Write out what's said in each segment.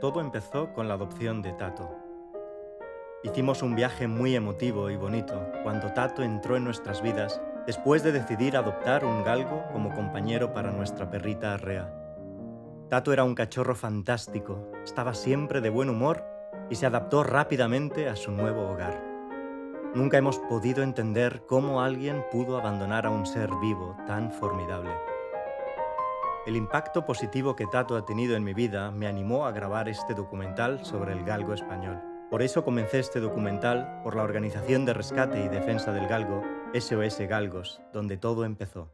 Todo empezó con la adopción de Tato. Hicimos un viaje muy emotivo y bonito cuando Tato entró en nuestras vidas después de decidir adoptar un galgo como compañero para nuestra perrita Arrea. Tato era un cachorro fantástico, estaba siempre de buen humor y se adaptó rápidamente a su nuevo hogar. Nunca hemos podido entender cómo alguien pudo abandonar a un ser vivo tan formidable. El impacto positivo que Tato ha tenido en mi vida me animó a grabar este documental sobre el galgo español. Por eso comencé este documental por la Organización de Rescate y Defensa del Galgo, SOS Galgos, donde todo empezó.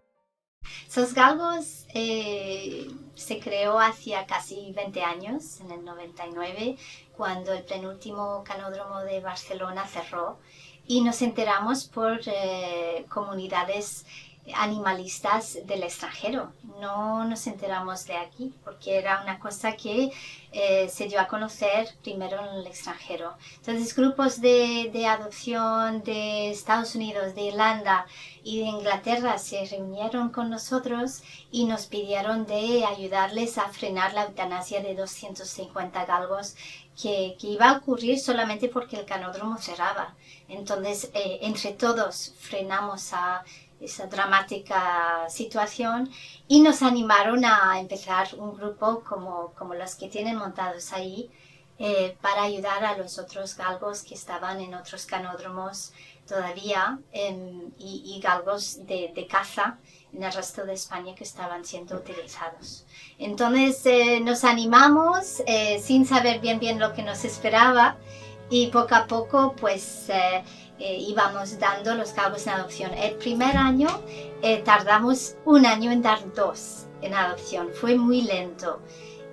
SOS Galgos se creó hacía casi 20 años, en el 99, cuando el penúltimo canódromo de Barcelona cerró y nos enteramos por comunidades animalistas del extranjero. No nos enteramos de aquí porque era una cosa que se dio a conocer primero en el extranjero. Entonces grupos de adopción de Estados Unidos, de Irlanda y de Inglaterra se reunieron con nosotros y nos pidieron de ayudarles a frenar la eutanasia de 250 galgos que iba a ocurrir solamente porque el canódromo cerraba. Entonces entre todos frenamos a esa dramática situación y nos animaron a empezar un grupo como los que tienen montados ahí para ayudar a los otros galgos que estaban en otros canódromos todavía y galgos de caza en el resto de España que estaban siendo utilizados. Entonces nos animamos sin saber bien lo que nos esperaba y poco a poco pues íbamos dando los galgos en adopción. El primer año tardamos un año en dar 2 en adopción, fue muy lento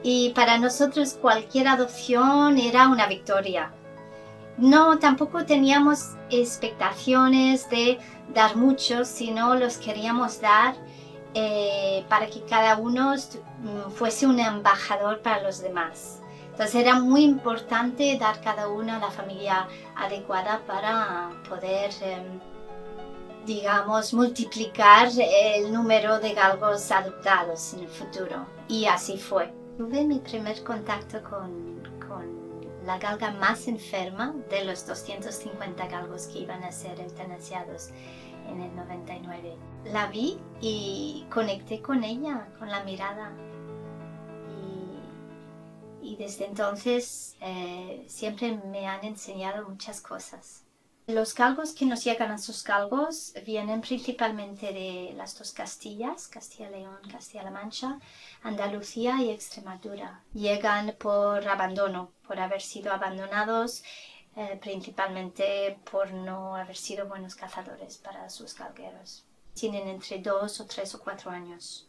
y para nosotros cualquier adopción era una victoria. No, tampoco teníamos expectaciones de dar muchos, sino los queríamos dar para que cada uno fuese un embajador para los demás. Entonces era muy importante dar cada uno a la familia adecuada para poder, digamos, multiplicar el número de galgos adoptados en el futuro. Y así fue. Tuve mi primer contacto con la galga más enferma de los 250 galgos que iban a ser eutanasiados en el 99. La vi y conecté con ella, con la mirada. Y desde entonces siempre me han enseñado muchas cosas. Los galgos que nos llegan a SOS Galgos vienen principalmente de las 2 Castillas, Castilla y León, Castilla-La Mancha, Andalucía y Extremadura. Llegan por abandono, por haber sido abandonados, principalmente por no haber sido buenos cazadores para sus galgueros. Tienen entre 2 o 3 o 4 años.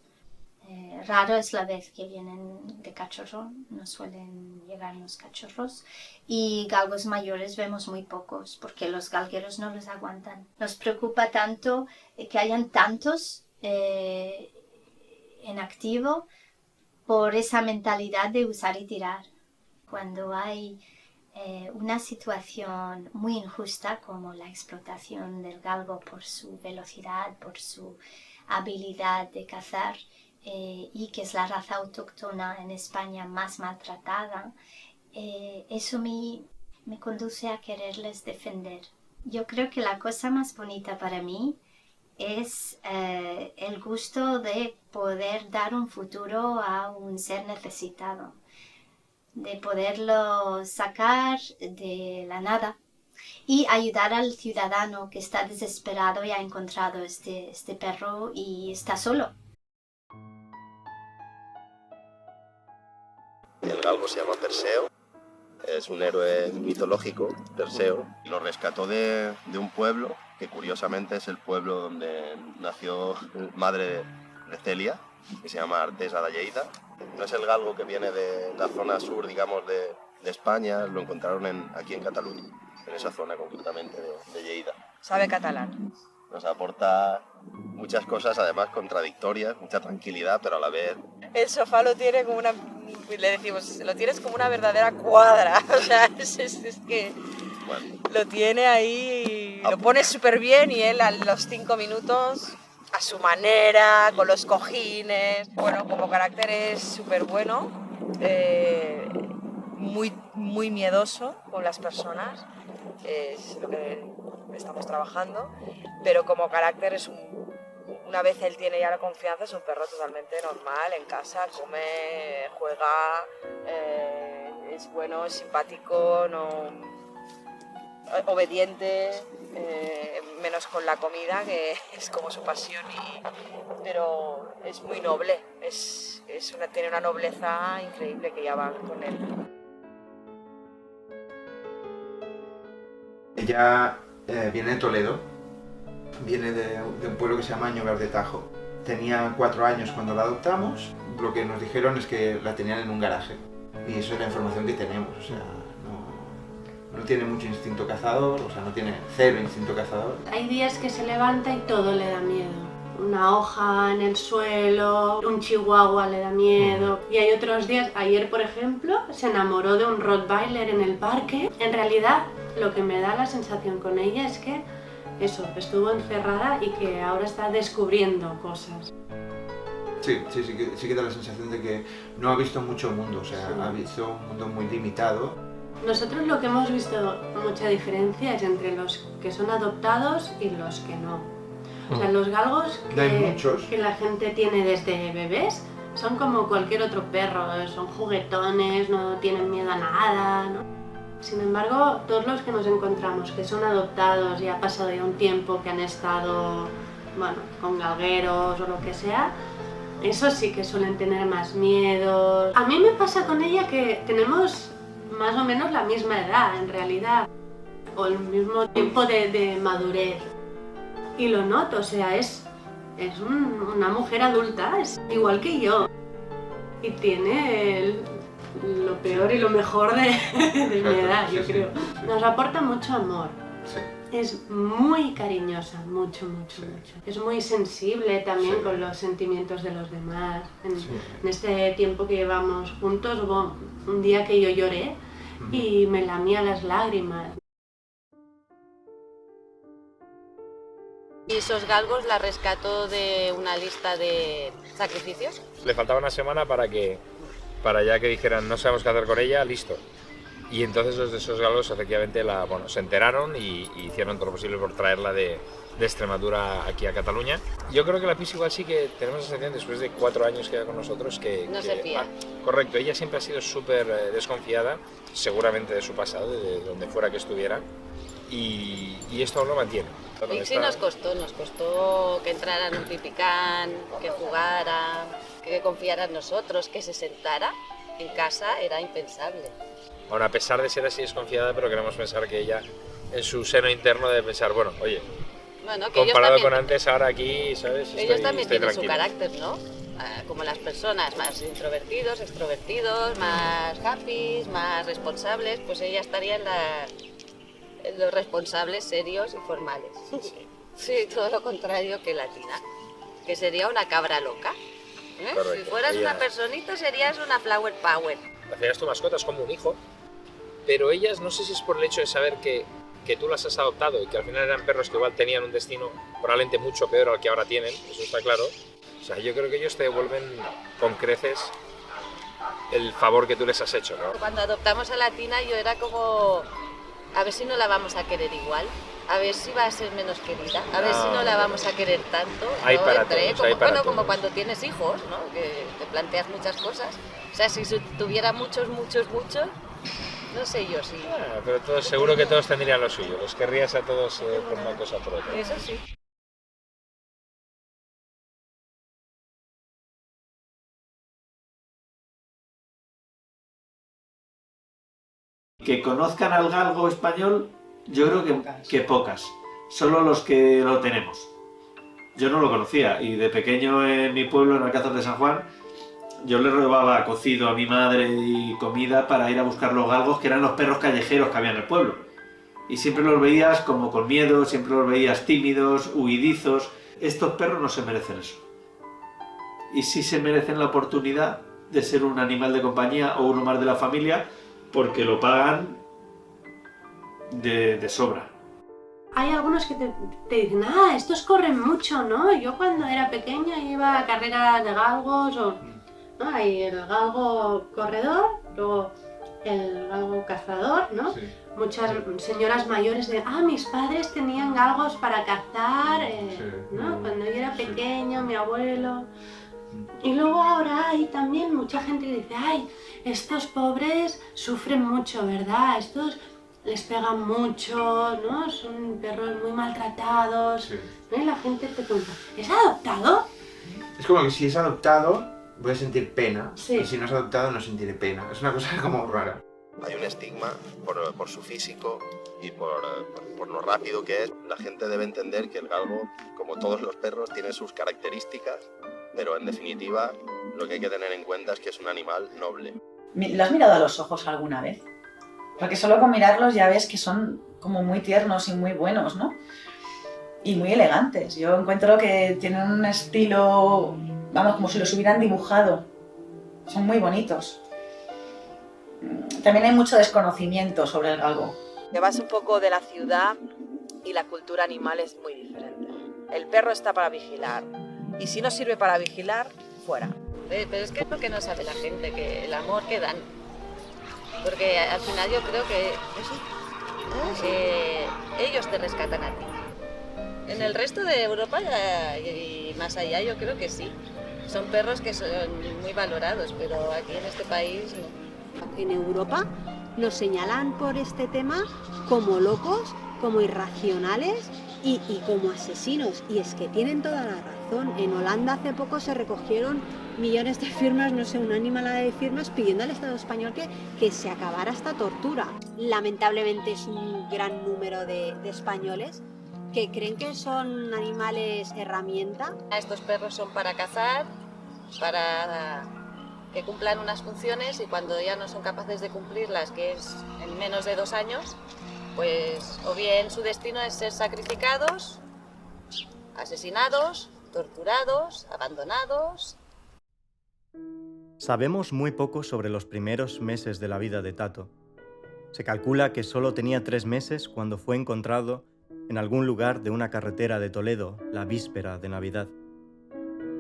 Raro es la vez que vienen de cachorro, no suelen llegar los cachorros y galgos mayores vemos muy pocos porque los galgueros no los aguantan. Nos preocupa tanto que hayan tantos en activo por esa mentalidad de usar y tirar. Cuando hay una situación muy injusta como la explotación del galgo por su velocidad, por su habilidad de cazar, y que es la raza autóctona en España más maltratada, eso me conduce a quererles defender. Yo creo que la cosa más bonita para mí es el gusto de poder dar un futuro a un ser necesitado, de poderlo sacar de la nada y ayudar al ciudadano que está desesperado y ha encontrado este perro y está solo. El galgo se llama Perseo, es un héroe mitológico, Perseo. Lo rescató de un pueblo que curiosamente es el pueblo donde nació madre de Celia, que se llama Artesa de Lleida. No es el galgo que viene de la zona sur, digamos, de España, lo encontraron aquí en Cataluña, en esa zona concretamente de Lleida. ¿Sabe catalán? Nos aporta muchas cosas, además contradictorias, mucha tranquilidad, pero a la vez... El sofá lo tiene como una... Le decimos, lo tienes como una verdadera cuadra. O sea, es que bueno, lo tiene ahí, lo pone súper bien y él a los 5 minutos, a su manera, con los cojines... Bueno, como carácter es súper bueno. muy miedoso con las personas, es lo que estamos trabajando, pero como carácter es una vez él tiene ya la confianza, es un perro totalmente normal, en casa, come, juega, es bueno, es simpático, obediente, menos con la comida, que es como su pasión, pero es muy noble, tiene una nobleza increíble que ya va con él. Ella viene de Toledo, viene de un pueblo que se llama Ñugar de Tajo. Tenía 4 años cuando la adoptamos. Lo que nos dijeron es que la tenían en un garaje, y eso es la información que tenemos. O sea, no tiene mucho instinto cazador, o sea, no tiene cero instinto cazador. Hay días que se levanta y todo le da miedo. Una hoja en el suelo, un chihuahua le da miedo. Y hay otros días, ayer por ejemplo, se enamoró de un rottweiler en el parque. En realidad, lo que me da la sensación con ella es que estuvo encerrada y que ahora está descubriendo cosas. Sí que da la sensación de que no ha visto mucho mundo, o sea, ha visto un mundo muy limitado. Nosotros lo que hemos visto mucha diferencia es entre los que son adoptados y los que no. O sea, los galgos que la gente tiene desde bebés son como cualquier otro perro, son juguetones, no tienen miedo a nada, ¿no? Sin embargo, todos los que nos encontramos que son adoptados y ha pasado ya un tiempo que han estado, bueno, con galgueros o lo que sea, esos sí que suelen tener más miedo. A mí me pasa con ella que tenemos más o menos la misma edad en realidad, o el mismo tiempo de madurez. Y lo noto, o sea, es una mujer adulta, es igual que yo. Y tiene lo peor y lo mejor de mi edad, yo creo. Nos aporta mucho amor. Sí. Es muy cariñosa, mucho. Es muy sensible también con los sentimientos de los demás. En este tiempo que llevamos juntos hubo un día que yo lloré y me lamía las lágrimas. ¿Y esos galgos la rescató de una lista de sacrificios? Le faltaba una semana para ya que dijeran no sabemos qué hacer con ella, listo. Y entonces los de esos galgos efectivamente se enteraron y hicieron todo lo posible por traerla de Extremadura aquí a Cataluña. Yo creo que la Pis igual sí que tenemos la sensación, después de 4 años que va con nosotros, no se fía. Correcto, ella siempre ha sido súper desconfiada, seguramente de su pasado, de donde fuera que estuviera, y esto lo mantiene. Y sí nos costó que entrara en un pipicán, que jugara, que confiara en nosotros, que se sentara en casa, era impensable. Bueno, a pesar de ser así desconfiada, pero queremos pensar que ella, en su seno interno, debe pensar, bueno, oye, que comparado con antes, ahora aquí, ¿sabes? Ellos también tienen tranquilo. su carácter, ¿no? Como las personas, más introvertidos, extrovertidos, más happy, más responsables, pues ella estaría en los responsables, serios y formales. Sí, todo lo contrario que Latina, que sería una cabra loca. Correcto. Si fueras una personita, serías una flower power. Hacías tu mascota, es como un hijo, pero ellas, no sé si es por el hecho de saber que tú las has adoptado y que al final eran perros que igual tenían un destino probablemente mucho peor al que ahora tienen, eso está claro. O sea, yo creo que ellos te devuelven con creces el favor que tú les has hecho, ¿no? Cuando adoptamos a Latina yo era como, a ver si no la vamos a querer igual, a ver si va a ser menos querida, a ver si no la vamos a querer tanto. Hay para todos. Como cuando tienes hijos, ¿no? Que te planteas muchas cosas. O sea, si tuviera muchos, no sé yo si... pero seguro que todos tendrían lo suyo, los querrías a todos por una cosa o por otra. Eso sí. Que conozcan al galgo español, yo creo que pocas, solo los que lo tenemos. Yo no lo conocía y de pequeño en mi pueblo, en Alcázar de San Juan, yo le robaba cocido a mi madre y comida para ir a buscar los galgos, que eran los perros callejeros que había en el pueblo. Y siempre los veías como con miedo, siempre los veías tímidos, huidizos. Estos perros no se merecen eso. Y sí se merecen la oportunidad de ser un animal de compañía o uno más de la familia, porque lo pagan de sobra. Hay algunos que te dicen, estos corren mucho, ¿no? Yo cuando era pequeña iba a carreras de galgos, ¿no? Hay el galgo corredor, luego el galgo cazador, ¿no? Sí. Muchas señoras mayores de, mis padres tenían galgos para cazar, ¿no? Cuando yo era pequeño, mi abuelo. Y luego ahora hay también mucha gente que dice, estos pobres sufren mucho, ¿verdad? Estos les pegan mucho, ¿no? Son perros muy maltratados. Sí. ¿No? Y la gente te pregunta, ¿es adoptado? Es como que si es adoptado, voy a sentir pena, sí. Y si no es adoptado, no sentiré pena. Es una cosa como rara. Hay un estigma por su físico y por lo rápido que es. La gente debe entender que el galgo, como todos los perros, tiene sus características, pero en definitiva lo que hay que tener en cuenta es que es un animal noble. ¿Lo has mirado a los ojos alguna vez? Porque solo con mirarlos ya ves que son como muy tiernos y muy buenos, ¿no? Y muy elegantes. Yo encuentro que tienen un estilo, como si los hubieran dibujado. Son muy bonitos. También hay mucho desconocimiento sobre el galgo. Te vas un poco de la ciudad y la cultura animal es muy diferente. El perro está para vigilar y si no sirve para vigilar, fuera. Pero es que es lo que no sabe la gente, que el amor que dan. Porque al final yo creo que ellos te rescatan a ti. En el resto de Europa y más allá yo creo que sí. Son perros que son muy valorados, pero aquí en este país no. En Europa nos señalan por este tema como locos, como irracionales y como asesinos. Y es que tienen toda la razón. En Holanda hace poco se recogieron millones de firmas, no sé, una animalada de firmas pidiendo al Estado español que se acabara esta tortura. Lamentablemente es un gran número de españoles que creen que son animales herramienta. Estos perros son para cazar, para que cumplan unas funciones y cuando ya no son capaces de cumplirlas, que es en menos de 2 años, pues o bien su destino es ser sacrificados, asesinados, torturados, abandonados. Sabemos muy poco sobre los primeros meses de la vida de Tato. Se calcula que solo tenía 3 meses cuando fue encontrado en algún lugar de una carretera de Toledo la víspera de Navidad.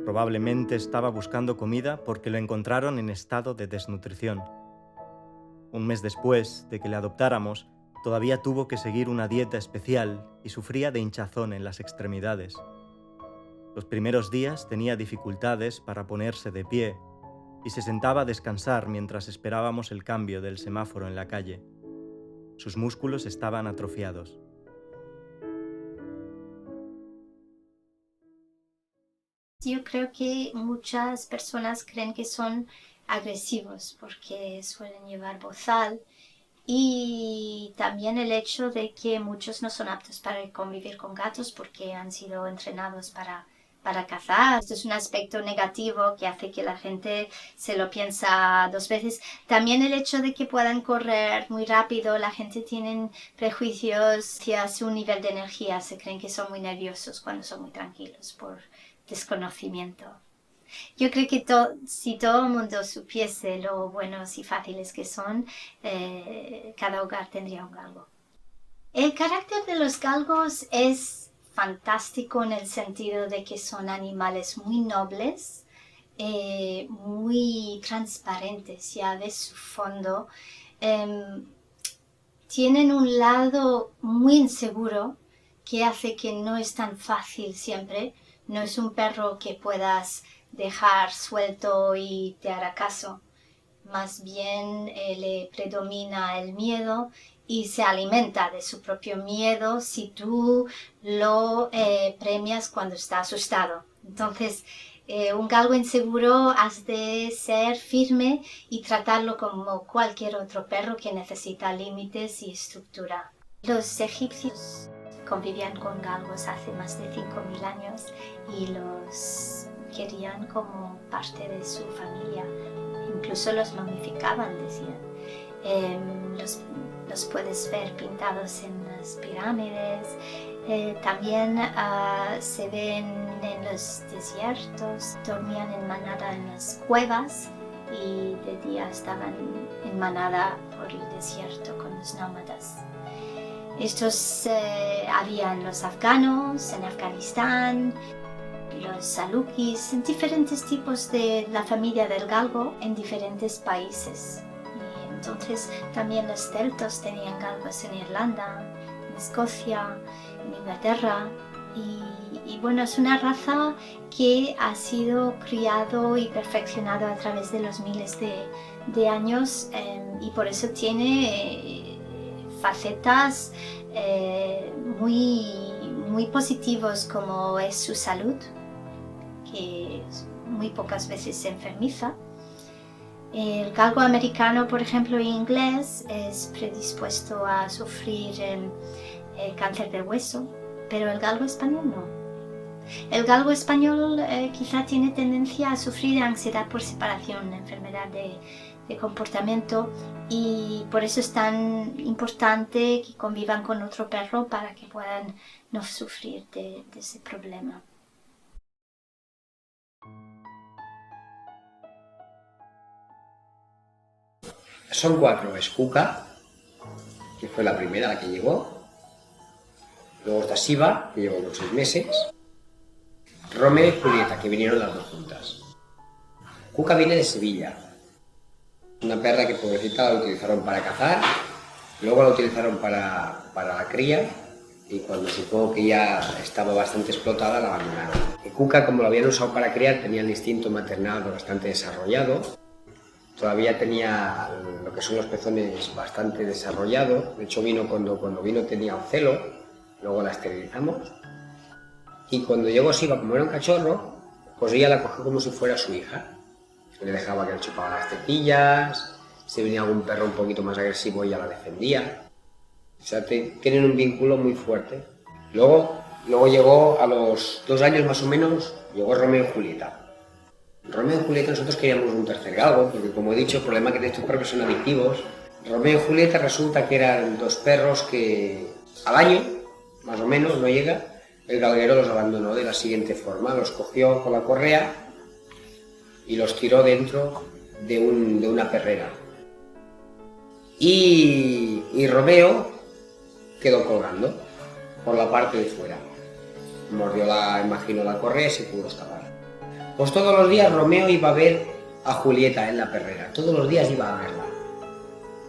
Probablemente estaba buscando comida porque lo encontraron en estado de desnutrición. Un mes después de que le adoptáramos, todavía tuvo que seguir una dieta especial y sufría de hinchazón en las extremidades. Los primeros días tenía dificultades para ponerse de pie y se sentaba a descansar mientras esperábamos el cambio del semáforo en la calle. Sus músculos estaban atrofiados. Yo creo que muchas personas creen que son agresivos porque suelen llevar bozal y también el hecho de que muchos no son aptos para convivir con gatos porque han sido entrenados para cazar. Esto es un aspecto negativo que hace que la gente se lo piensa 2 veces. También el hecho de que puedan correr muy rápido, la gente tiene prejuicios hacia su nivel de energía, se creen que son muy nerviosos cuando son muy tranquilos por desconocimiento. Yo creo que si todo el mundo supiese lo buenos y fáciles que son, cada hogar tendría un galgo. El carácter de los galgos es fantástico en el sentido de que son animales muy nobles, muy transparentes, ya ves su fondo. Tienen un lado muy inseguro que hace que no es tan fácil siempre. No es un perro que puedas dejar suelto y te hará caso. Más bien le predomina el miedo y se alimenta de su propio miedo si tú lo premias cuando está asustado. Entonces, un galgo inseguro has de ser firme y tratarlo como cualquier otro perro que necesita límites y estructura. Los egipcios convivían con galgos hace más de 5.000 años y los querían como parte de su familia. Incluso los momificaban, decían. Los puedes ver pintados en las pirámides. También se ven en los desiertos. Dormían en manada en las cuevas y de día estaban en manada por el desierto con los nómadas. Estos habían los afganos en Afganistán, los salukis, diferentes tipos de la familia del galgo en diferentes países. Y Entonces también los celtos tenían galgos en Irlanda, en Escocia, en Inglaterra. Y bueno, es una raza que ha sido criado y perfeccionado a través de los miles de años, y por eso tiene facetas muy positivas, como es su salud, que muy pocas veces se enfermiza. El galgo americano, por ejemplo, inglés, es predispuesto a sufrir cáncer de hueso, pero el galgo español no. El galgo español quizá tiene tendencia a sufrir ansiedad por separación, una enfermedad de comportamiento, y por eso es tan importante que convivan con otro perro para que puedan no sufrir de ese problema. Son 4, es Cuca, que fue la primera la que llegó, luego está Siva, que llegó unos 6 meses, Romeo y Julieta, que vinieron las 2 juntas. Cuca viene de Sevilla, una perra que pobrecita la utilizaron para cazar, luego la utilizaron para la cría, y cuando supo que ya estaba bastante explotada la abandonaron. Y Cuca, como lo habían usado para criar, tenía el instinto maternal bastante desarrollado. Todavía tenía lo que son los pezones bastante desarrollados. De hecho, cuando vino tenía un celo, luego la esterilizamos. Y cuando llegó Siva, como era un cachorro, pues ella la cogió como si fuera su hija. Le dejaba que le chupaba las tetillas, si venía algún perro un poquito más agresivo ella la defendía. O sea, tienen un vínculo muy fuerte. Luego llegó, a los 2 años más o menos, llegó Romeo y Julieta. Romeo y Julieta, nosotros queríamos un tercer galgo, porque como he dicho, el problema que estos perros son adictivos. Romeo y Julieta resulta que eran 2 perros que al año, más o menos, no llega, el galguero los abandonó de la siguiente forma: los cogió con la correa y los tiró dentro de una perrera. Y Romeo quedó colgando por la parte de fuera. Mordió imagino la correa y se pudo escapar. Pues todos los días Romeo iba a ver a Julieta en la perrera, todos los días iba a verla.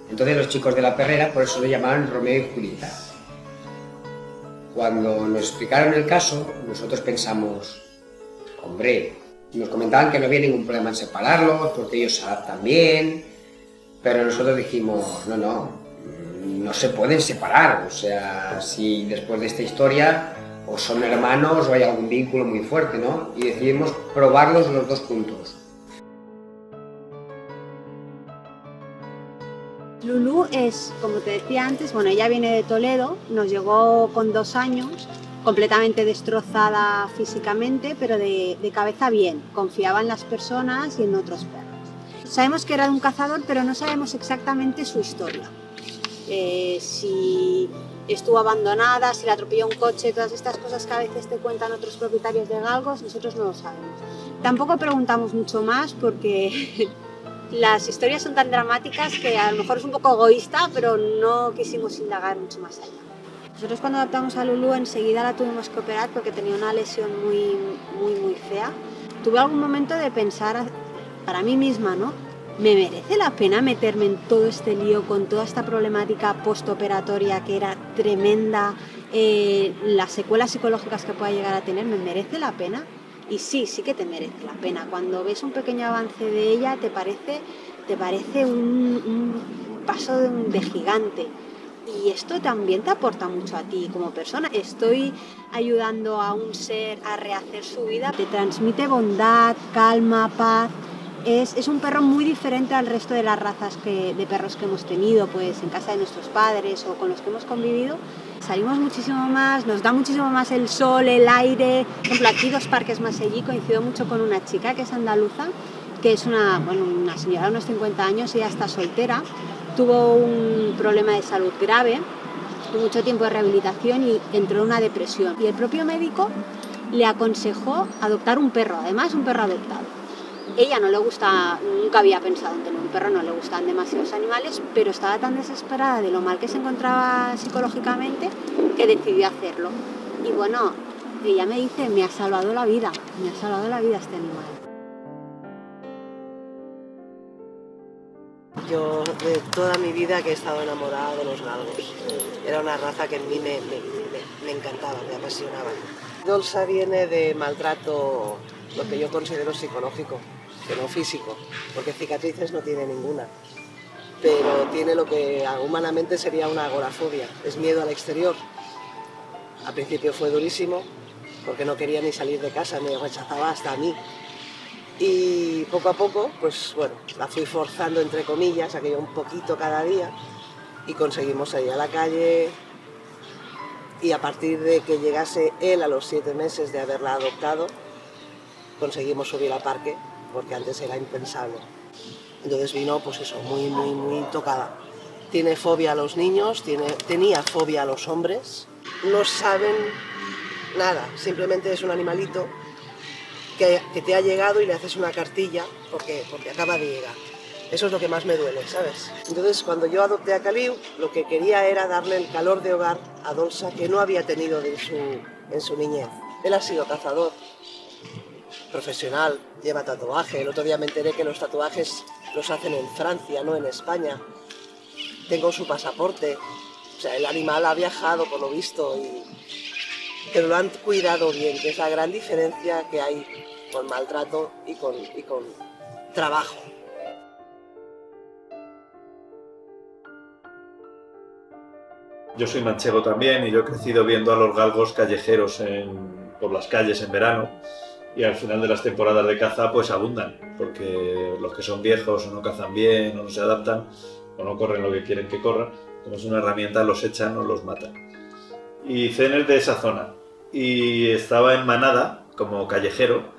Entonces los chicos de la perrera por eso le llamaban Romeo y Julieta. Cuando nos explicaron el caso, nosotros pensamos, hombre, nos comentaban que no había ningún problema en separarlos, porque ellos se adaptan bien, pero nosotros dijimos, no se pueden separar, o sea, si después de esta historia o son hermanos o hay algún vínculo muy fuerte, ¿no? Y decidimos probarlos los 2 juntos. Lulú es, como te decía antes, bueno, ella viene de Toledo, nos llegó con 2 años, completamente destrozada físicamente, pero de cabeza bien, confiaba en las personas y en otros perros. Sabemos que era de un cazador, pero no sabemos exactamente su historia. Si estuvo abandonada, si la atropelló un coche, todas estas cosas que a veces te cuentan otros propietarios de galgos, nosotros no lo sabemos. Tampoco preguntamos mucho más porque las historias son tan dramáticas que a lo mejor es un poco egoísta, pero no quisimos indagar mucho más allá. Nosotros cuando adoptamos a Lulú enseguida la tuvimos que operar porque tenía una lesión muy fea. Tuve algún momento de pensar para mí misma, ¿no? ¿Me merece la pena meterme en todo este lío con toda esta problemática postoperatoria que era tremenda? Las secuelas psicológicas que pueda llegar a tener, ¿me merece la pena? Y sí que te merece la pena. Cuando ves un pequeño avance de ella, te parece un paso de gigante. Y esto también te aporta mucho a ti como persona. Estoy ayudando a un ser a rehacer su vida. Te transmite bondad, calma, paz. Es un perro muy diferente al resto de las razas de perros que hemos tenido pues, en casa de nuestros padres o con los que hemos convivido. Salimos muchísimo más, nos da muchísimo más el sol, el aire. Por ejemplo, aquí 2 parques más allí coincido mucho con una chica que es andaluza, que es una señora de unos 50 años, ella está soltera, tuvo un problema de salud grave, mucho tiempo de rehabilitación y entró en una depresión. Y el propio médico le aconsejó adoptar un perro, además un perro adoptado. Ella no le gusta, nunca había pensado en tener un perro, no le gustan demasiados animales, pero estaba tan desesperada de lo mal que se encontraba psicológicamente que decidió hacerlo. Y bueno, ella me dice, me ha salvado la vida este animal. Yo de toda mi vida que he estado enamorada de los galgos. Era una raza que a mí me encantaba, me apasionaba. Dolça viene de maltrato, lo que yo considero psicológico, que no físico, porque cicatrices no tiene ninguna. Pero tiene lo que humanamente sería una agorafobia, es miedo al exterior. Al principio fue durísimo, porque no quería ni salir de casa, me rechazaba hasta a mí. Y poco a poco, pues bueno, la fui forzando entre comillas, aquello un poquito cada día, y conseguimos salir a la calle. Y a partir de que llegase él a los 7 meses de haberla adoptado, conseguimos subir al parque, porque antes era impensable. Entonces vino, pues eso, muy tocada. Tiene fobia a los niños, tenía fobia a los hombres. No saben nada, simplemente es un animalito que te ha llegado y le haces una cartilla porque acaba de llegar. Eso es lo que más me duele, ¿sabes? Entonces, cuando yo adopté a Caliu, lo que quería era darle el calor de hogar a Dolça que no había tenido en su niñez. Él ha sido cazador profesional, lleva tatuaje. El otro día me enteré que los tatuajes los hacen en Francia, no en España. Tengo su pasaporte. O sea, el animal ha viajado, por lo visto, pero lo han cuidado bien, que es la gran diferencia que hay con maltrato y con trabajo. Yo soy manchego también y yo he crecido viendo a los galgos callejeros por las calles en verano, y al final de las temporadas de caza pues abundan, porque los que son viejos o no cazan bien o no se adaptan o no corren lo que quieren que corran, como es una herramienta, los echan o los matan. Y Zen es de esa zona y estaba en manada como callejero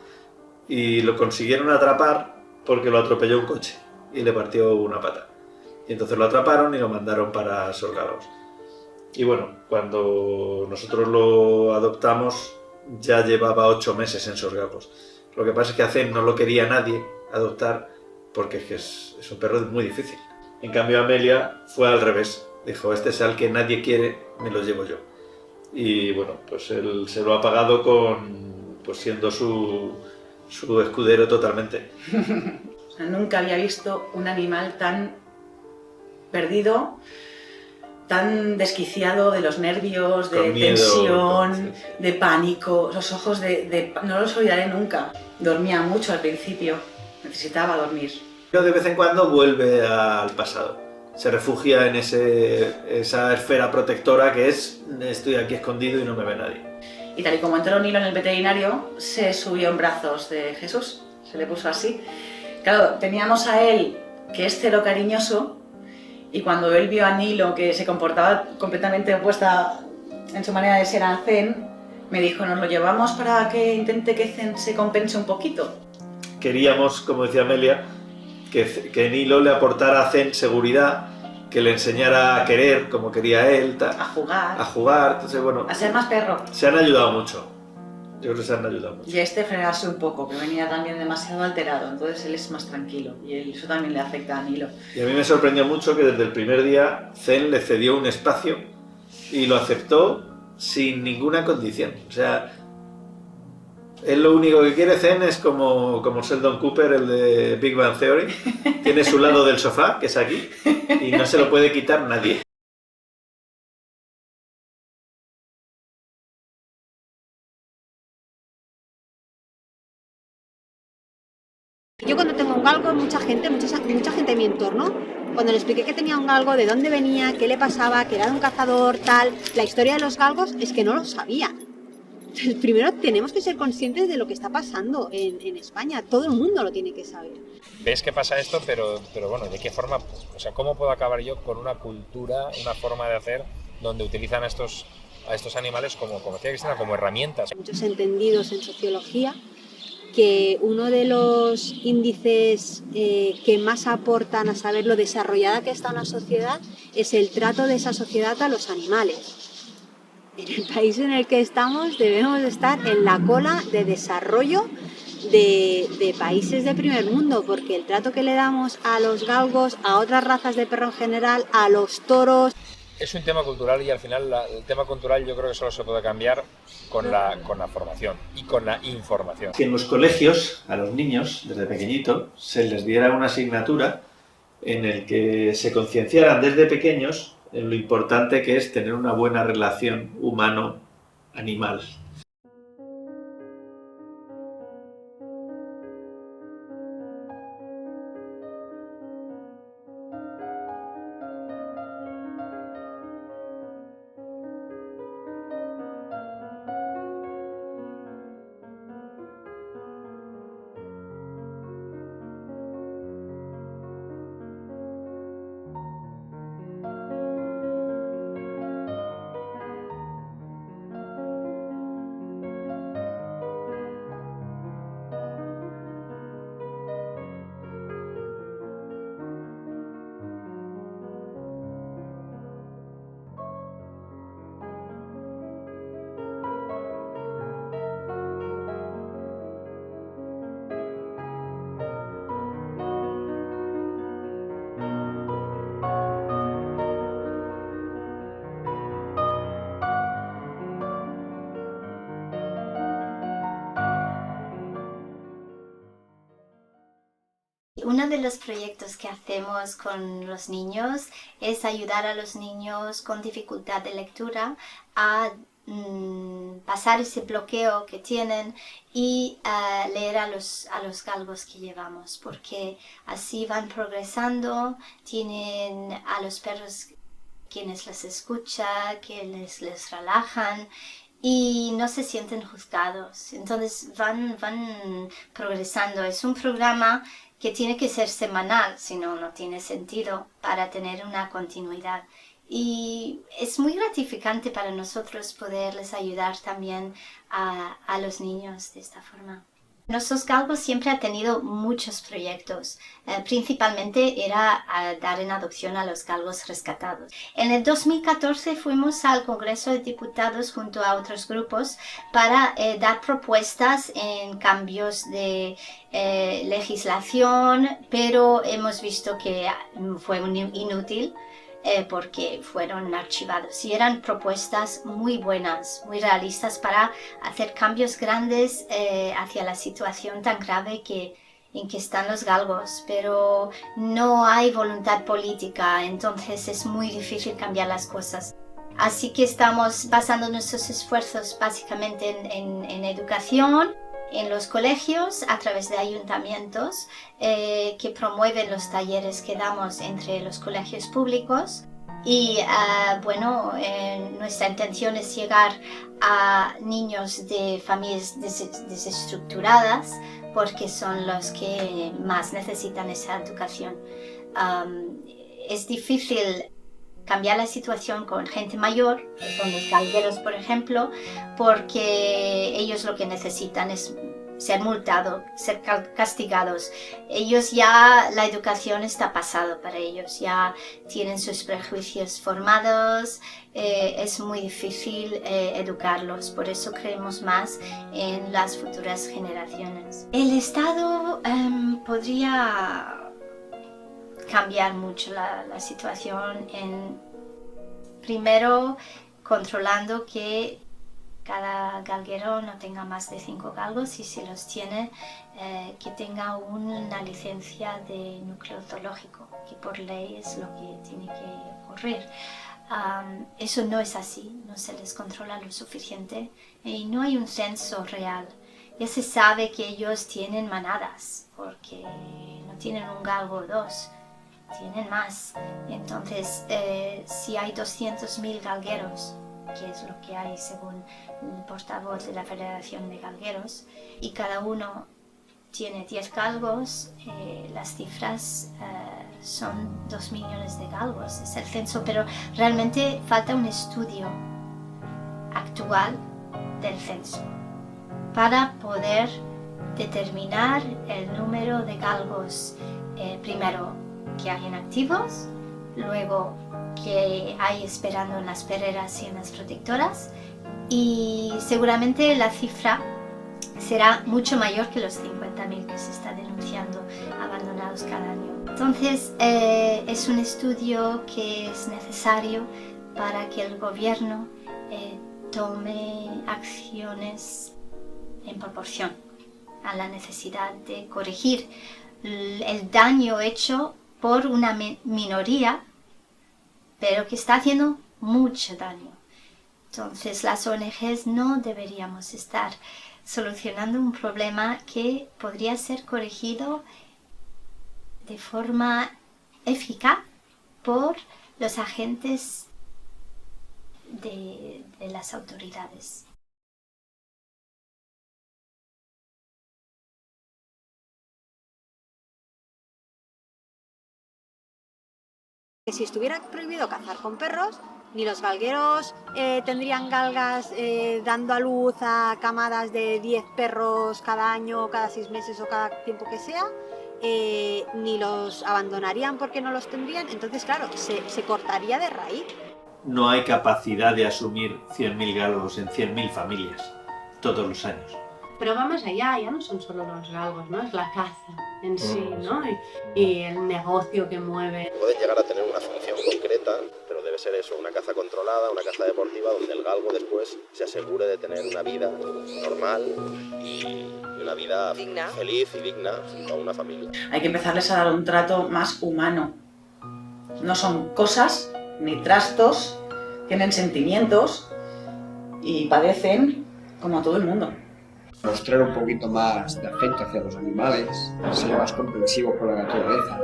y lo consiguieron atrapar porque lo atropelló un coche y le partió una pata. Y entonces lo atraparon y lo mandaron para Sorgagos. Y bueno, cuando nosotros lo adoptamos ya llevaba 8 meses en Sorgagos. Lo que pasa es que a Zen no lo quería nadie adoptar porque es un perro muy difícil. En cambio Amelia fue al revés. Dijo, este es al que nadie quiere, me lo llevo yo. Y bueno, pues él se lo ha pagado siendo su escudero totalmente. O sea, nunca había visto un animal tan perdido, tan desquiciado de los nervios, de miedo, tensión, de pánico. Los ojos no los olvidaré nunca. Dormía mucho al principio, necesitaba dormir. Pero de vez en cuando vuelve al pasado. Se refugia en esa esfera protectora que es, estoy aquí escondido y no me ve nadie. Y tal y como entró Nilo en el veterinario, se subió en brazos de Jesús, se le puso así. Claro, teníamos a él, que es cero cariñoso, y cuando él vio a Nilo, que se comportaba completamente opuesta en su manera de ser a Zen, me dijo, nos lo llevamos para que intente que Zen se compense un poquito. Queríamos, como decía Amelia, que Nilo le aportara a Zen seguridad, que le enseñara a querer como quería él, a jugar, entonces bueno... A ser más perro. Se han ayudado mucho, yo creo que se han ayudado mucho. Y frenarse un poco, que venía también demasiado alterado, entonces él es más tranquilo y eso también le afecta a Nilo. Y a mí me sorprendió mucho que desde el primer día Zen le cedió un espacio y lo aceptó sin ninguna condición, o sea... Él lo único que quiere, Zen, es como Sheldon Cooper, el de Big Bang Theory. Tiene su lado del sofá, que es aquí, y no se lo puede quitar nadie. Yo cuando tengo un galgo, mucha gente de mi entorno, cuando le expliqué que tenía un galgo, de dónde venía, qué le pasaba, que era de un cazador, tal, la historia de los galgos es que no lo sabía. Primero tenemos que ser conscientes de lo que está pasando en España, todo el mundo lo tiene que saber. Ves que pasa esto, pero bueno, ¿de qué forma? O sea, ¿cómo puedo acabar yo con una cultura, una forma de hacer donde utilizan a estos animales como decía Cristina, como herramientas? Muchos entendidos en sociología que uno de los índices que más aportan a saber lo desarrollada que está una sociedad es el trato de esa sociedad a los animales. En el país en el que estamos debemos estar en la cola de desarrollo de países de primer mundo, porque el trato que le damos a los galgos, a otras razas de perro en general, a los toros... Es un tema cultural y al final el tema cultural yo creo que solo se puede cambiar con la formación y con la información. Que en los colegios a los niños, desde pequeñito, se les diera una asignatura en el que se concienciaran desde pequeños en lo importante que es tener una buena relación humano-animal. Uno de los proyectos que hacemos con los niños es ayudar a los niños con dificultad de lectura a pasar ese bloqueo que tienen y leer a los galgos que llevamos, porque así van progresando, tienen a los perros quienes les escuchan, que les relajan y no se sienten juzgados. Entonces van progresando. Es un programa que tiene que ser semanal, si no, no tiene sentido para tener una continuidad. Y es muy gratificante para nosotros poderles ayudar también a los niños de esta forma. Nuestros galgos siempre han tenido muchos proyectos, principalmente era dar en adopción a los galgos rescatados. En el 2014 fuimos al Congreso de Diputados junto a otros grupos para dar propuestas en cambios de legislación, pero hemos visto que fue inútil. Porque fueron archivados y eran propuestas muy buenas, muy realistas para hacer cambios grandes hacia la situación tan grave en que están los galgos, pero no hay voluntad política, entonces es muy difícil cambiar las cosas. Así que estamos basando nuestros esfuerzos básicamente en educación, en los colegios, a través de ayuntamientos que promueven los talleres que damos entre los colegios públicos. Y nuestra intención es llegar a niños de familias desestructuradas porque son los que más necesitan esa educación. Es difícil cambiar la situación con gente mayor, que son los galgueros, por ejemplo, porque ellos lo que necesitan es ser multados, ser castigados. Ellos ya, la educación está pasado para ellos, ya tienen sus prejuicios formados, es muy difícil educarlos, por eso creemos más en las futuras generaciones. El Estado podría cambiar mucho la situación primero controlando que cada galguero no tenga más de 5 galgos y si los tiene que tenga una licencia de núcleo zoológico, que por ley es lo que tiene que ocurrir. Eso no es así, no se les controla lo suficiente y no hay un censo real. Ya se sabe que ellos tienen manadas porque no tienen un galgo o 2. Tienen más. Entonces, si hay 200.000 galgueros, que es lo que hay según el portavoz de la Federación de Galgueros, y cada uno tiene 10 galgos, las cifras son 2 millones de galgos, es el censo, pero realmente falta un estudio actual del censo para poder determinar el número de galgos, primero que hay inactivos, luego que hay esperando en las perreras y en las protectoras, y seguramente la cifra será mucho mayor que los 50.000 que se está denunciando abandonados cada año. Entonces es un estudio que es necesario para que el gobierno tome acciones en proporción a la necesidad de corregir el daño hecho por una minoría, pero que está haciendo mucho daño. Entonces las ONGs no deberíamos estar solucionando un problema que podría ser corregido de forma eficaz por los agentes de las autoridades. Si estuviera prohibido cazar con perros, ni los galgueros tendrían galgas dando a luz a camadas de 10 perros cada año, cada 6 meses o cada tiempo que sea, ni los abandonarían porque no los tendrían. Entonces, claro, se cortaría de raíz. No hay capacidad de asumir 100.000 galgos en 100.000 familias todos los años. Pero va más allá, ya no son solo los galgos, ¿no? Es la caza en sí, ¿no? Y el negocio que mueve. Pueden llegar a tener una función concreta, pero debe ser eso, una caza controlada, una caza deportiva, donde el galgo después se asegure de tener una vida normal y una vida digna, feliz y digna con una familia. Hay que empezarles a dar un trato más humano. No son cosas ni trastos, tienen sentimientos y padecen como todo el mundo. Mostrar un poquito más de afecto hacia los animales, ser más comprensivo con la naturaleza,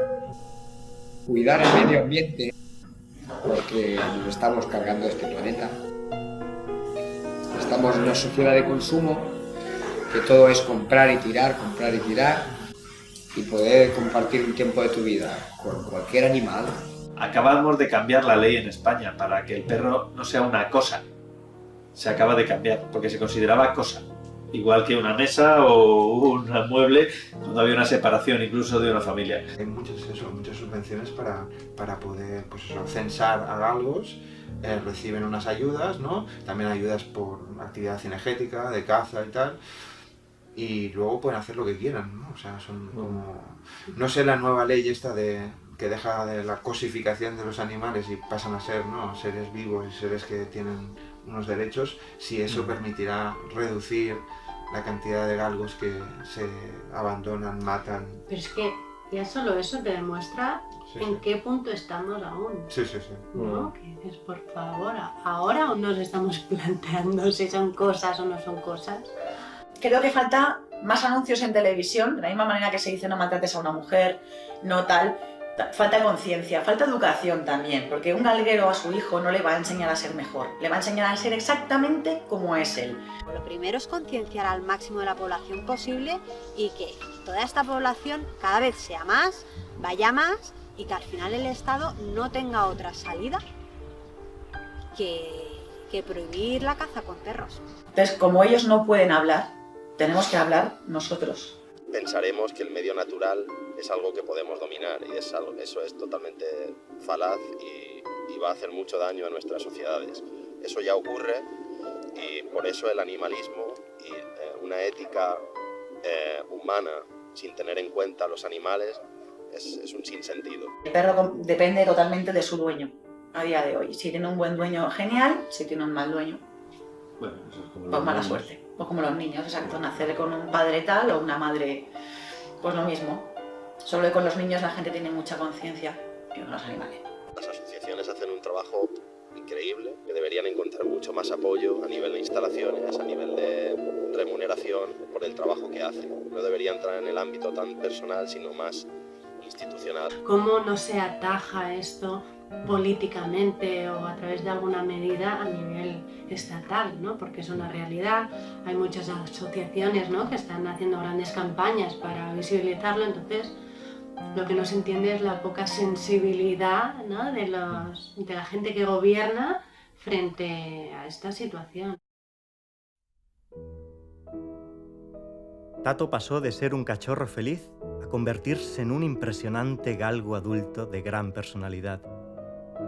cuidar el medio ambiente, porque nos estamos cargando este planeta. Estamos en una sociedad de consumo, que todo es comprar y tirar, y poder compartir un tiempo de tu vida con cualquier animal. Acabamos de cambiar la ley en España para que el perro no sea una cosa. Se acaba de cambiar, porque se consideraba cosa. Igual que una mesa o un mueble, cuando había una separación incluso de una familia. Hay muchas subvenciones para poder censar a galgos, reciben unas ayudas, ¿no? También ayudas por actividad cinegética, de caza y tal, y luego pueden hacer lo que quieran, ¿no? O sea, son como... No sé la nueva ley esta que deja de la cosificación de los animales y pasan a ser, ¿no?, seres vivos y seres que tienen unos derechos, si eso permitirá reducir la cantidad de galgos que se abandonan, matan. Pero es que ya solo eso te demuestra en qué punto estamos aún. Sí. ¿No? Que dices, por favor, ¿ahora o nos estamos planteando si son cosas o no son cosas? Creo que falta más anuncios en televisión, de la misma manera que se dice no maltrates a una mujer, no tal. Falta conciencia, falta educación también, porque un galguero a su hijo no le va a enseñar a ser mejor, le va a enseñar a ser exactamente como es él. Lo primero es concienciar al máximo de la población posible y que toda esta población cada vez sea más, vaya más y que al final el Estado no tenga otra salida que prohibir la caza con perros. Entonces, como ellos no pueden hablar, tenemos que hablar nosotros. Pensaremos que el medio natural es algo que podemos dominar y eso es totalmente falaz y va a hacer mucho daño a nuestras sociedades. Eso ya ocurre y por eso el animalismo y una ética humana sin tener en cuenta los animales es un sinsentido. El perro depende totalmente de su dueño a día de hoy. Si tiene un buen dueño, genial. Si tiene un mal dueño, bueno, eso es como pues mala suerte. O como los niños, exacto, nacer con un padre tal o una madre, pues lo mismo. Solo que con los niños la gente tiene mucha conciencia que con los animales. Las asociaciones hacen un trabajo increíble, que deberían encontrar mucho más apoyo a nivel de instalaciones, a nivel de remuneración por el trabajo que hacen. No debería entrar en el ámbito tan personal, sino más institucional. ¿Cómo no se ataja esto políticamente o a través de alguna medida a nivel estatal, ¿no? Porque es una realidad, hay muchas asociaciones, ¿no?, que están haciendo grandes campañas para visibilizarlo, entonces lo que no se entiende es la poca sensibilidad, ¿no?, de la gente que gobierna frente a esta situación. Tato pasó de ser un cachorro feliz a convertirse en un impresionante galgo adulto de gran personalidad.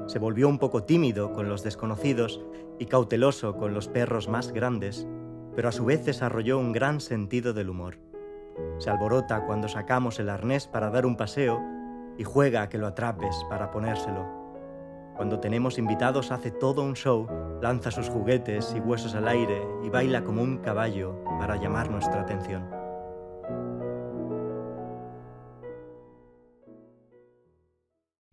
Se volvió un poco tímido con los desconocidos y cauteloso con los perros más grandes, pero a su vez desarrolló un gran sentido del humor. Se alborota cuando sacamos el arnés para dar un paseo y juega a que lo atrapes para ponérselo. Cuando tenemos invitados hace todo un show, lanza sus juguetes y huesos al aire y baila como un caballo para llamar nuestra atención.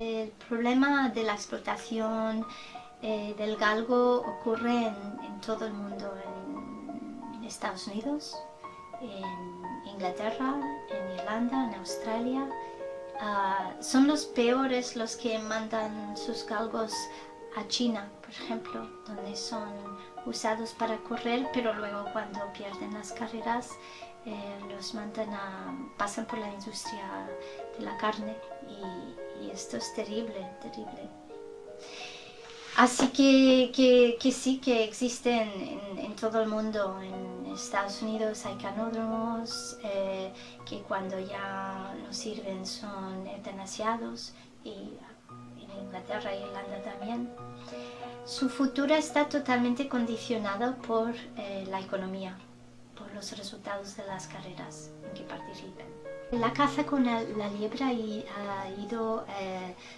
El problema de la explotación del galgo ocurre en todo el mundo, en Estados Unidos, en Inglaterra, en Irlanda, en Australia. Son los peores los que mandan sus galgos a China, por ejemplo, donde son usados para correr, pero luego cuando pierden las carreras los pasan por la industria de la carne y esto es terrible, terrible. Así que sí, que existen en todo el mundo. En Estados Unidos hay canódromos que cuando ya no sirven son eutanasiados, y en Inglaterra e Irlanda también. Su futuro está totalmente condicionado por la economía, por los resultados de las carreras en que participen. La caza con la liebre ha ido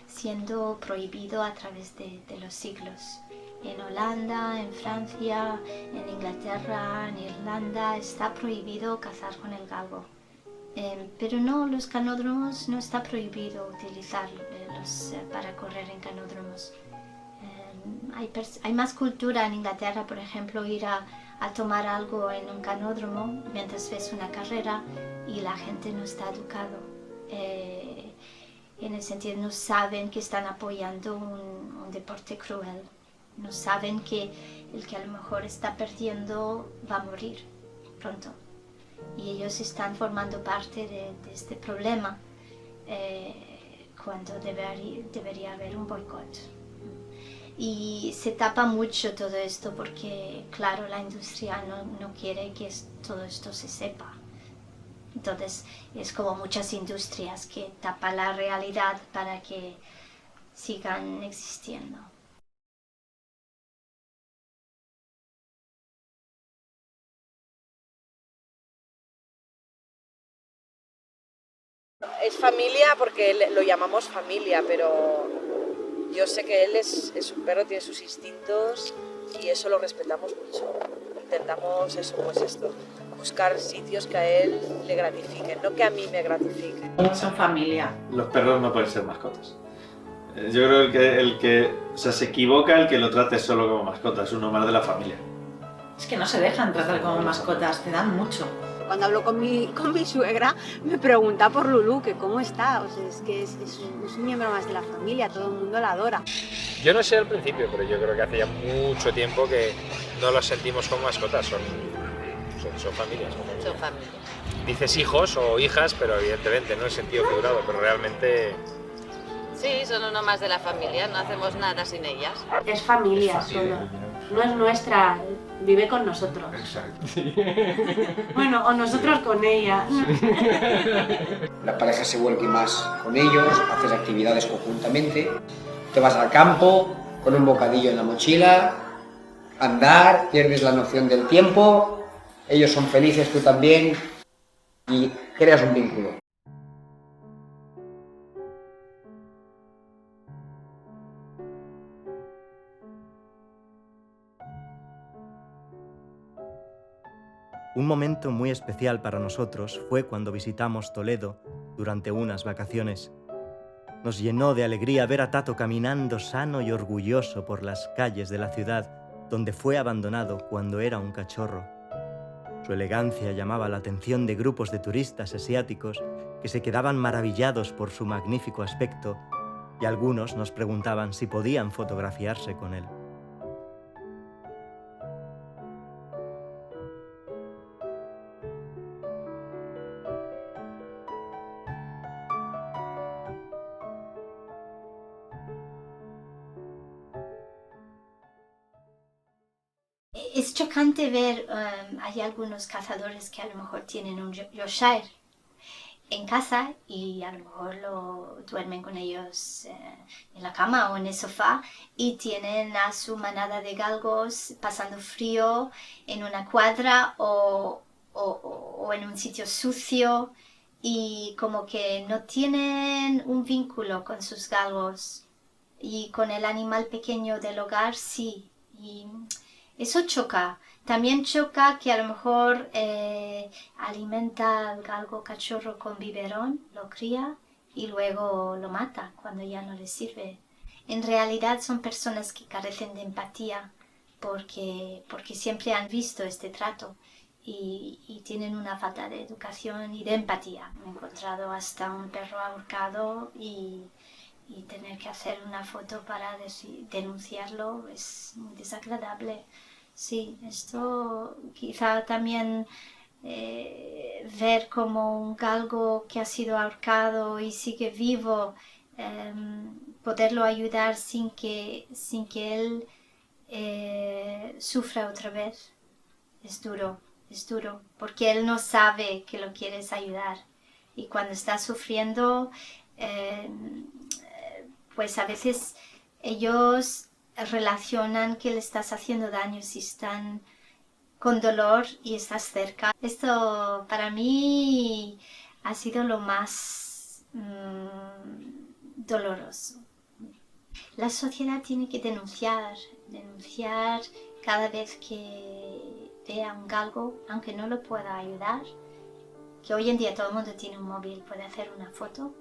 siendo prohibido a través de los siglos. En Holanda, en Francia, en Inglaterra, en Irlanda está prohibido cazar con el galgo. Pero no, los canódromos no está prohibido utilizarlos para correr en canódromos. Hay más cultura en Inglaterra, por ejemplo, ir a tomar algo en un canódromo mientras ves una carrera, y la gente no está educado. En el sentido, no saben que están apoyando un deporte cruel. No saben que el que a lo mejor está perdiendo va a morir pronto. Y ellos están formando parte de este problema cuando debería haber un boicot. Y se tapa mucho todo esto porque, claro, la industria no quiere que todo esto se sepa. Entonces es como muchas industrias que tapan la realidad para que sigan existiendo. Es familia porque lo llamamos familia, pero yo sé que él es un perro, tiene sus instintos y eso lo respetamos mucho. Intentamos buscar sitios que a él le gratifiquen, no que a mí me gratifiquen. Son familia. Los perros no pueden ser mascotas. Yo creo que el que se equivoca el que lo trate solo como mascota, es uno más de la familia. Es que no se dejan tratar como mascotas, te dan mucho. Cuando hablo con mi suegra, me pregunta por Lulú, que cómo está. O sea, es que es un miembro más de la familia, todo el mundo la adora. Yo no sé al principio, pero yo creo que hace ya mucho tiempo que no los sentimos como mascotas, son familias. Son familias. Dices hijos o hijas, pero evidentemente no en sentido figurado, pero realmente... Sí, son uno más de la familia, no hacemos nada sin ellas. Es familia solo, no es nuestra, vive con nosotros. Exacto. Bueno, o nosotros con ella. La pareja se vuelve más con ellos, haces actividades conjuntamente, te vas al campo con un bocadillo en la mochila, andar, pierdes la noción del tiempo, ellos son felices, tú también, y creas un vínculo. Un momento muy especial para nosotros fue cuando visitamos Toledo durante unas vacaciones. Nos llenó de alegría ver a Tato caminando sano y orgulloso por las calles de la ciudad donde fue abandonado cuando era un cachorro. Su elegancia llamaba la atención de grupos de turistas asiáticos que se quedaban maravillados por su magnífico aspecto, y algunos nos preguntaban si podían fotografiarse con él. Es chocante ver, hay algunos cazadores que a lo mejor tienen un Yorkshire en casa y a lo mejor duermen con ellos en la cama o en el sofá y tienen a su manada de galgos pasando frío en una cuadra o en un sitio sucio, y como que no tienen un vínculo con sus galgos, y con el animal pequeño del hogar sí. Y eso choca. También choca que a lo mejor alimenta al galgo cachorro con biberón, lo cría y luego lo mata cuando ya no le sirve. En realidad son personas que carecen de empatía porque siempre han visto este trato y tienen una falta de educación y de empatía. Me he encontrado hasta un perro ahorcado y tener que hacer una foto para denunciarlo es muy desagradable. Sí, esto quizá también ver como un galgo que ha sido ahorcado y sigue vivo, poderlo ayudar sin que él sufra otra vez, es duro, porque él no sabe que lo quieres ayudar y cuando está sufriendo, pues a veces ellos relacionan que le estás haciendo daño si están con dolor y estás cerca. Esto para mí ha sido lo más doloroso. La sociedad tiene que denunciar cada vez que vea un galgo, aunque no lo pueda ayudar, que hoy en día todo el mundo tiene un móvil, puede hacer una foto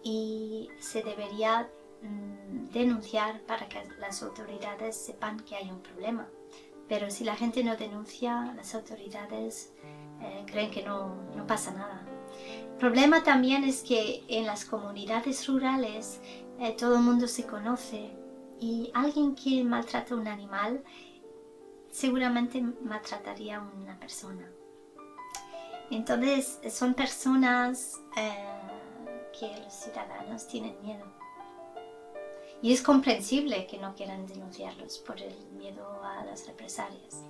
y se debería denunciar para que las autoridades sepan que hay un problema. Pero si la gente no denuncia, las autoridades creen que no pasa nada. El problema también es que en las comunidades rurales todo el mundo se conoce y alguien que maltrata a un animal seguramente maltrataría a una persona. Entonces son personas que los ciudadanos tienen miedo. Y es comprensible que no quieran denunciarlos por el miedo a las represalias.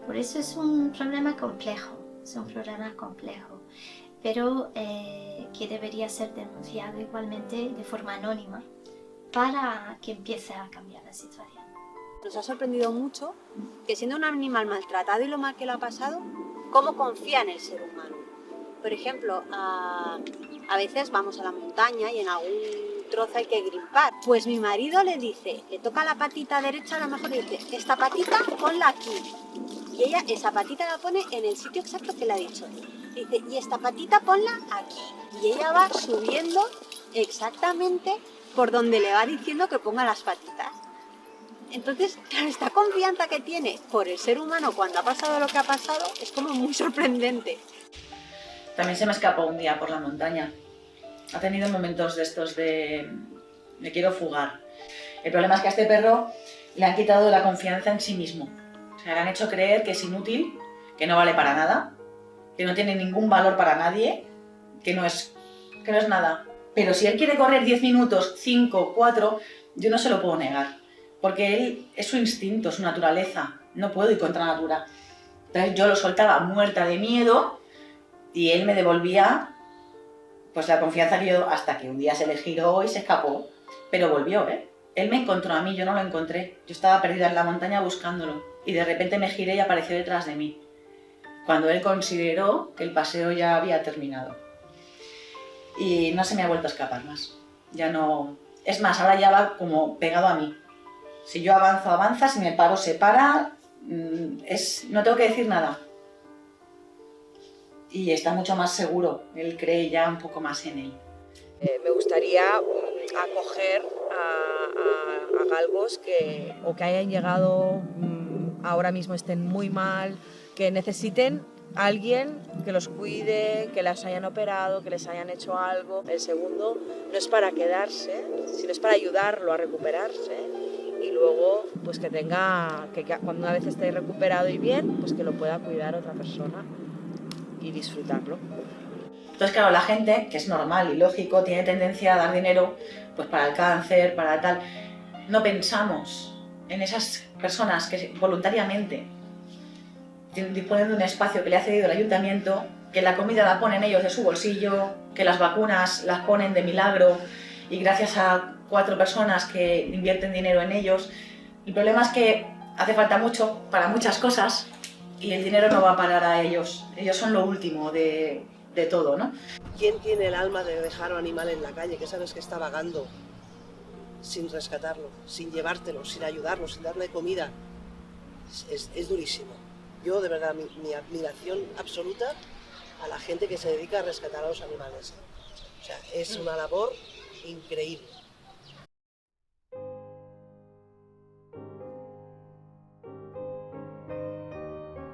Por eso es un problema complejo, pero que debería ser denunciado igualmente de forma anónima para que empiece a cambiar la situación. Nos ha sorprendido mucho que siendo un animal maltratado y lo mal que le ha pasado, cómo confía en el ser humano. Por ejemplo, a veces vamos a la montaña y en algún trozo hay que grimpar. Pues mi marido le dice, le toca la patita derecha, a lo mejor le dice, esta patita ponla aquí. Y ella esa patita la pone en el sitio exacto que le ha dicho. Dice, y esta patita ponla aquí. Y ella va subiendo exactamente por donde le va diciendo que ponga las patitas. Entonces, claro, esta confianza que tiene por el ser humano cuando ha pasado lo que ha pasado es como muy sorprendente. También se me escapó un día por la montaña. Ha tenido momentos de estos de me quiero fugar. El problema es que a este perro le han quitado la confianza en sí mismo. O sea, le han hecho creer que es inútil, que no vale para nada, que no tiene ningún valor para nadie, que no es nada. Pero si él quiere correr 10 minutos, 5, 4, yo no se lo puedo negar. Porque él es su instinto, su naturaleza. No puedo ir contra natura. Entonces yo lo soltaba muerta de miedo y él me devolvía pues la confianza que yo, hasta que un día se le giró y se escapó. Pero volvió, ¿eh? Él me encontró a mí, yo no lo encontré. Yo estaba perdida en la montaña buscándolo. Y de repente me giré y apareció detrás de mí. Cuando él consideró que el paseo ya había terminado. Y no se me ha vuelto a escapar más. Ya no... Es más, ahora ya va como pegado a mí. Si yo avanzo, avanza. Si me paro, se para. No tengo que decir nada. Y está mucho más seguro. Él cree ya un poco más en él. Me gustaría acoger a galgos que hayan llegado ahora mismo estén muy mal, que necesiten a alguien que los cuide, que las hayan operado, que les hayan hecho algo. El segundo no es para quedarse, sino es para ayudarlo a recuperarse y luego pues que cuando una vez esté recuperado y bien, pues que lo pueda cuidar otra persona y disfrutarlo. Entonces, claro, la gente, que es normal y lógico, tiene tendencia a dar dinero pues para el cáncer, para tal. No pensamos en esas personas que voluntariamente disponen de un espacio que le ha cedido el ayuntamiento, que la comida la ponen ellos de su bolsillo, que las vacunas las ponen de milagro y gracias a 4 personas que invierten dinero en ellos. El problema es que hace falta mucho para muchas cosas y el dinero no va a parar a ellos. Ellos son lo último de todo, ¿no? ¿Quién tiene el alma de dejar a un animal en la calle que sabes que está vagando sin rescatarlo, sin llevártelo, sin ayudarlo, sin darle comida? Es durísimo. Yo, de verdad, mi admiración absoluta a la gente que se dedica a rescatar a los animales. O sea, es una labor increíble.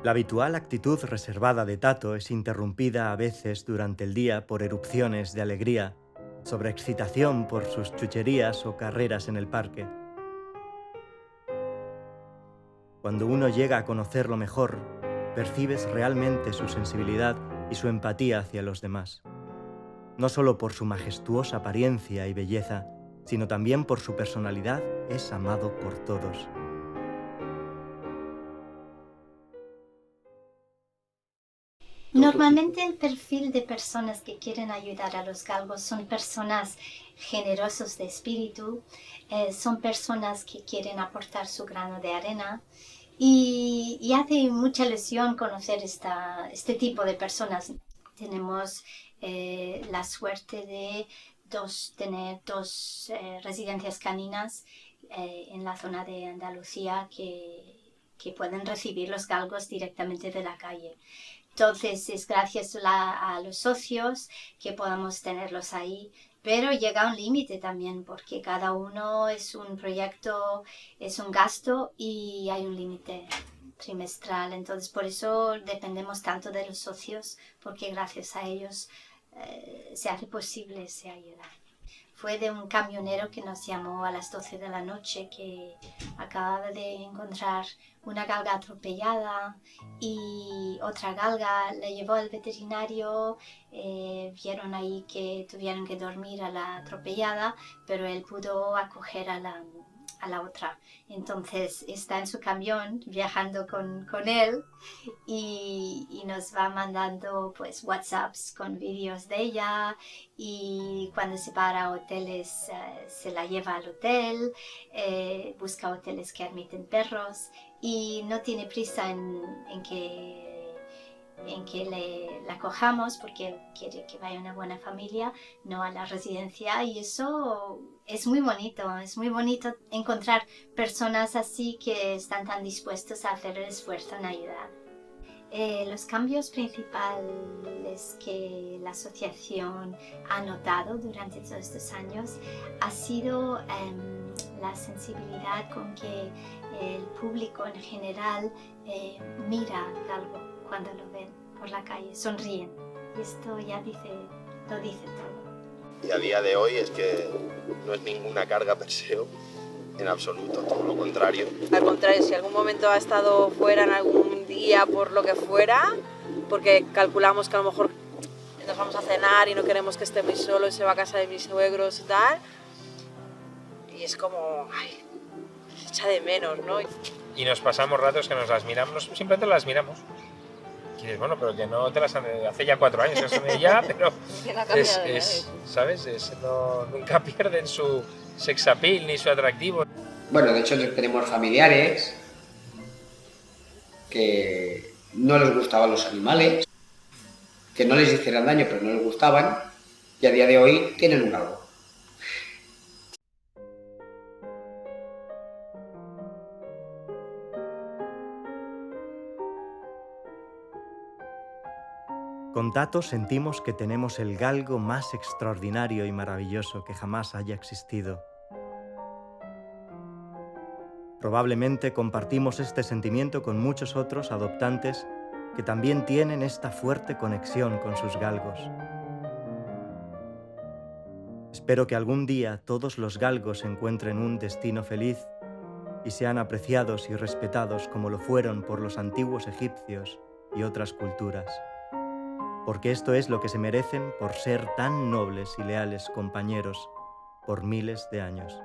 La habitual actitud reservada de Tato es interrumpida a veces durante el día por erupciones de alegría, sobreexcitación por sus chucherías o carreras en el parque. Cuando uno llega a conocerlo mejor, percibes realmente su sensibilidad y su empatía hacia los demás. No solo por su majestuosa apariencia y belleza, sino también por su personalidad, es amado por todos. Normalmente el perfil de personas que quieren ayudar a los galgos son personas generosos de espíritu, son personas que quieren aportar su grano de arena y hace mucha ilusión conocer este tipo de personas. Tenemos la suerte de tener dos residencias caninas en la zona de Andalucía que pueden recibir los galgos directamente de la calle. Entonces es gracias a los socios que podamos tenerlos ahí, pero llega un límite también porque cada uno es un proyecto, es un gasto y hay un límite trimestral. Entonces por eso dependemos tanto de los socios porque gracias a ellos se hace posible esa ayuda. Fue de un camionero que nos llamó a las 12 de la noche que acababa de encontrar una galga atropellada y otra galga, le llevó al veterinario, vieron ahí que tuvieron que dormir a la atropellada, pero él pudo acoger a la otra. Entonces está en su camión viajando con él y nos va mandando pues WhatsApps con vídeos de ella y cuando se para a hoteles se la lleva al hotel, busca hoteles que admiten perros y no tiene prisa en que la acojamos porque quiere que vaya una buena familia, no a la residencia, y eso es muy bonito encontrar personas así que están tan dispuestos a hacer el esfuerzo en ayudar. Los cambios principales que la asociación ha notado durante todos estos años ha sido la sensibilidad con que el público en general mira al galgo cuando lo ven por la calle, sonríen. Y esto ya lo dice todo. Y a día de hoy es que no es ninguna carga perseo, en absoluto, todo lo contrario. Al contrario, si algún momento ha estado fuera en algún día por lo que fuera, porque calculamos que a lo mejor nos vamos a cenar y no queremos que esté muy solo y se va a casa de mis suegros y tal, y es como, ay, se echa de menos, ¿no? Y nos pasamos ratos que nos las miramos, simplemente las miramos. Y dices, bueno, pero que no te las han... Hace ya 4 años eso de ya, pero ¿sabes? Nunca pierden su sex appeal ni su atractivo. Bueno, de hecho tenemos familiares que no les gustaban los animales, que no les hicieran daño pero no les gustaban, y a día de hoy tienen un galgo. Con Tato sentimos que tenemos el galgo más extraordinario y maravilloso que jamás haya existido. Probablemente compartimos este sentimiento con muchos otros adoptantes que también tienen esta fuerte conexión con sus galgos. Espero que algún día todos los galgos encuentren un destino feliz y sean apreciados y respetados como lo fueron por los antiguos egipcios y otras culturas. Porque esto es lo que se merecen por ser tan nobles y leales compañeros por miles de años.